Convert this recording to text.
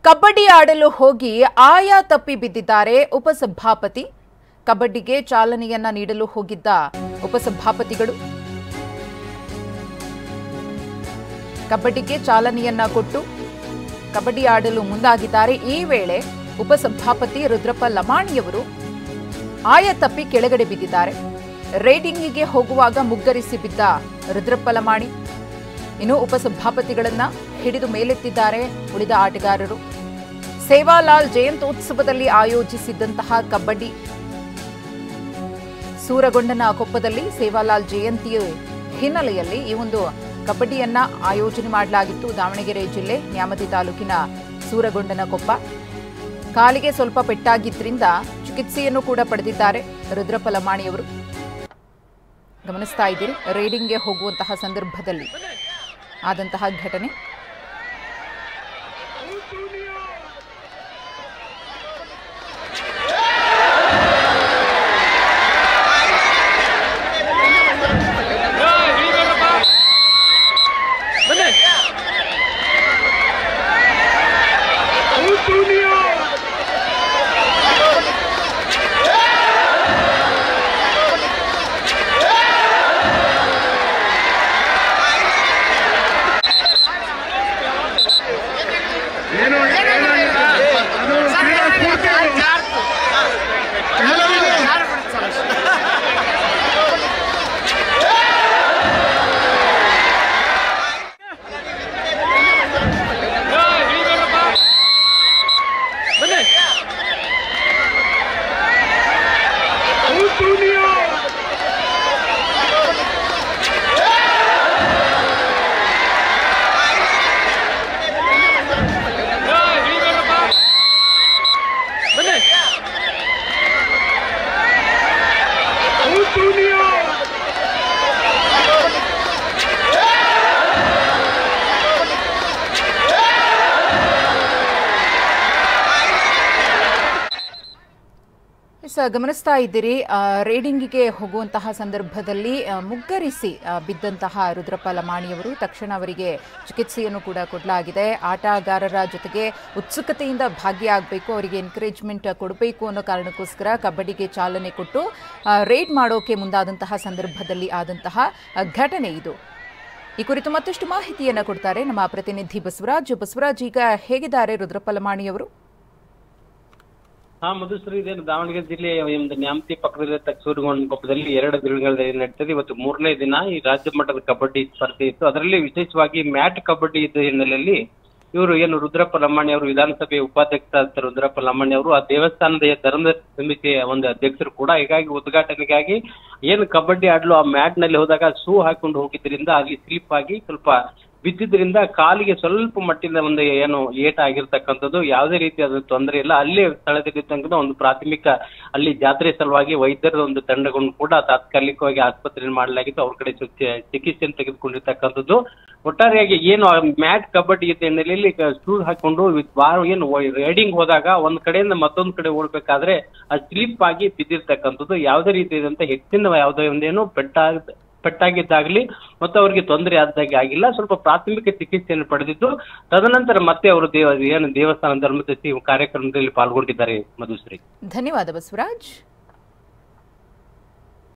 ಕಬಡ್ಡಿ ಆಡಲು ಹೋಗಿ ಆಯಾ ತಪ್ಪಿ ಬಿದ್ದಿದ್ದಾರೆ ಉಪಸಭಾಪತಿ. ಕಬಡ್ಡಿಗೆ ಚಾಲನೆಯನ್ನ ನೀಡಲು ಹೋಗಿದ್ದ ಉಪಸಭಾಪತಿಗಳು ಕಬಡ್ಡಿಗೆ ಚಾಲನೆಯನ್ನ ಕೊಟ್ಟು ಕಬಡ್ಡಿ ಆಡಲು ಮುಂದಾಗಿದ್ದಾರೆ. ಈ ವೇಳೆ ಉಪಸಭಾಪತಿ ರುದ್ರಪ್ಪ ಲಮಾಣಿಯವರು ಆಯಾ ತಪ್ಪಿ ಕೆಳಗಡೆ ಬಿದ್ದಿದ್ದಾರೆ. ರೈಡಿಂಗಿಗೆ ಹೋಗುವಾಗ ಮುಗ್ಗರಿಸಿ ಬಿದ್ದ ರುದ್ರಪ್ಪ ಲಮಾಣಿ ಇನ್ನು ಉಪಸಭಾಪತಿಗಳನ್ನ ಹಿಡಿದು ಮೇಲೆತ್ತಿದ್ದಾರೆ ಉಳಿದ ಆಟಗಾರರು. ಸೇವಾಲಾಲ್ ಜಯಂತ್ಯೋತ್ಸವದಲ್ಲಿ ಆಯೋಜಿಸಿದ್ದಂತಹ ಕಬಡ್ಡಿ ಸೂರಗೊಂಡನ ಕೊಪ್ಪದಲ್ಲಿ ಸೇವಾಲಾಲ್ ಜಯಂತಿ ಹಿನ್ನೆಲೆಯಲ್ಲಿ ಈ ಒಂದು ಕಬಡ್ಡಿಯನ್ನ ಆಯೋಜನೆ ಮಾಡಲಾಗಿತ್ತು. ದಾವಣಗೆರೆ ಜಿಲ್ಲೆ ನ್ಯಾಮತಿ ತಾಲೂಕಿನ ಸೂರಗೊಂಡನ ಕೊಪ್ಪ. ಕಾಲಿಗೆ ಸ್ವಲ್ಪ ಪೆಟ್ಟಾಗಿದ್ದರಿಂದ ಚಿಕಿತ್ಸೆಯನ್ನು ಕೂಡ ಪಡೆದಿದ್ದಾರೆ ರುದ್ರಪ್ಪ ಲಮಾಣಿಯವರು. ಗಮನಿಸ್ತಾ ಇದ್ದೀರಿ, ರೈಡಿಂಗ್ಗೆ ಹೋಗುವಂತಹ ಸಂದರ್ಭದಲ್ಲಿ ಆದಂತಹ ಘಟನೆ. ಗಮನಿಸ್ತಾ ಇದ್ದೀರಿ, ರೈಡಿಂಗಿಗೆ ಹೋಗುವಂತಹ ಸಂದರ್ಭದಲ್ಲಿ ಮುಗ್ಗರಿಸಿ ಬಿದ್ದಂತಹ ರುದ್ರಪ್ಪ ಲಮಾಣಿಯವರು ತಕ್ಷಣ ಅವರಿಗೆ ಚಿಕಿತ್ಸೆಯನ್ನು ಕೂಡ ಕೊಡಲಾಗಿದೆ. ಆಟಗಾರರ ಜೊತೆಗೆ ಉತ್ಸುಕತೆಯಿಂದ ಭಾಗಿಯಾಗಬೇಕು, ಅವರಿಗೆ ಎನ್ಕರೇಜ್ಮೆಂಟ್ ಕೊಡಬೇಕು ಅನ್ನೋ ಕಾರಣಕ್ಕೋಸ್ಕರ ಕಬಡ್ಡಿಗೆ ಚಾಲನೆ ಕೊಟ್ಟು ರೈಡ್ ಮಾಡೋಕೆ ಮುಂದಾದಂತಹ ಸಂದರ್ಭದಲ್ಲಿ ಆದಂತಹ ಘಟನೆ ಇದು. ಈ ಕುರಿತು ಮತ್ತಷ್ಟು ಮಾಹಿತಿಯನ್ನು ಕೊಡ್ತಾರೆ ನಮ್ಮ ಪ್ರತಿನಿಧಿ ಬಸವರಾಜ್. ಈಗ ಹೇಗಿದ್ದಾರೆ ರುದ್ರಪ್ಪ ಲಮಾಣಿಯವರು? ಮಧುಶ್ರೀ, ಇದೇನು ದಾವಣಗೆರೆ ಜಿಲ್ಲೆಯ ಒಂದು ನ್ಯಾಮತಿ ಪಕ್ಕದಲ್ಲಿರುವ ಸೂರಗೊಂಡನ ಕೊಪ್ಪದಲ್ಲಿ 2 ದಿನಗಳಲ್ಲಿ ನಡೀತದೆ. ಇವತ್ತು 3ನೇ ದಿನ ಈ ರಾಜ್ಯ ಮಟ್ಟದ ಕಬಡ್ಡಿ ಸ್ಪರ್ಧೆ ಇತ್ತು. ಅದರಲ್ಲಿ ವಿಶೇಷವಾಗಿ ಮ್ಯಾಟ್ ಕಬಡ್ಡಿ ಇದ್ದ ಹಿನ್ನೆಲೆಯಲ್ಲಿ ಇವರು ಏನು ರುದ್ರಪ್ಪ ಲಮಾಣಿ ಅವರು ವಿಧಾನಸಭೆ ಉಪಾಧ್ಯಕ್ಷ ರುದ್ರಪ್ಪ ಲಮಾಣಿ ಅವರು ಆ ದೇವಸ್ಥಾನದ ಧರ್ಮದ ಸಮಿತಿಯ ಒಂದು ಅಧ್ಯಕ್ಷರು ಕೂಡ. ಹೀಗಾಗಿ ಉದ್ಘಾಟನೆಗಾಗಿ ಏನು ಕಬಡ್ಡಿ ಆಡಲು ಆ ಮ್ಯಾಟ್ ನಲ್ಲಿ ಹೋದಾಗ ಶೂ ಹಾಕೊಂಡು ಹೋಗಿದ್ರಿಂದ ಅಲ್ಲಿ ಸ್ಲಿಪ್ ಆಗಿ ಸ್ವಲ್ಪ ಬಿದ್ದಿದ್ರಿಂದ ಕಾಲಿಗೆ ಸ್ವಲ್ಪ ಮಟ್ಟಿನ ಒಂದು ಏನು ಏಟ ಆಗಿರ್ತಕ್ಕಂಥದ್ದು. ಯಾವುದೇ ರೀತಿಯಾದ ತೊಂದರೆ ಇಲ್ಲ. ಅಲ್ಲೇ ಸ್ಥಳದಲ್ಲಿರ್ತಕ್ಕಂಥ ಒಂದು ಪ್ರಾಥಮಿಕ ಅಲ್ಲಿ ಜಾತ್ರೆ ಸಲುವಾಗಿ ವೈದ್ಯರ ಒಂದು ತಂಡಗಳನ್ನು ಕೂಡ ತಾತ್ಕಾಲಿಕವಾಗಿ ಆಸ್ಪತ್ರೆಯನ್ನು ಮಾಡಲಾಗಿತ್ತು. ಅವ್ರ ಕಡೆ ಚಿಕಿತ್ಸೆಯನ್ನು ತೆಗೆದುಕೊಂಡಿರ್ತಕ್ಕಂಥದ್ದು. ಒಟ್ಟಾರೆಯಾಗಿ ಏನು ಮ್ಯಾಟ್ ಕಬಡ್ಡಿ ಇದ್ದ ಹಿನ್ನೆಲೆಯಲ್ಲಿ ಶೂ ಹಾಕೊಂಡು ಏನು ರೈಡಿಂಗ್ ಹೋದಾಗ ಒಂದ್ ಕಡೆಯಿಂದ ಮತ್ತೊಂದ್ ಕಡೆ ಓಡ್ಬೇಕಾದ್ರೆ ಅದು ಸ್ಲಿಪ್ ಆಗಿ ಬಿದ್ದಿರ್ತಕ್ಕಂಥದ್ದು. ಯಾವುದೇ ರೀತಿಯಾದಂತ ಹೆಚ್ಚಿನ ಯಾವುದೇ ಒಂದೇನು ಪೆಟ್ಟಾಗಿದ್ದಾಗಲಿ ಮತ್ತು ಅವರಿಗೆ ತೊಂದರೆ ಆದಾಗೆ ಆಗಿಲ್ಲ. ಸ್ವಲ್ಪ ಪ್ರಾಥಮಿಕ ಚಿಕಿತ್ಸೆಯನ್ನು ಪಡೆದಿದ್ದು ತದನಂತರ ಮತ್ತೆ ಅವರು ದೇವಸ್ಥಾನ ಧರ್ಮದರ್ಶಿ ಕಾರ್ಯಕ್ರಮದಲ್ಲಿ ಪಾಲ್ಗೊಂಡಿದ್ದಾರೆ. ಮಧುಶ್ರೀ, ಧನ್ಯವಾದ ಬಸವರಾಜ್.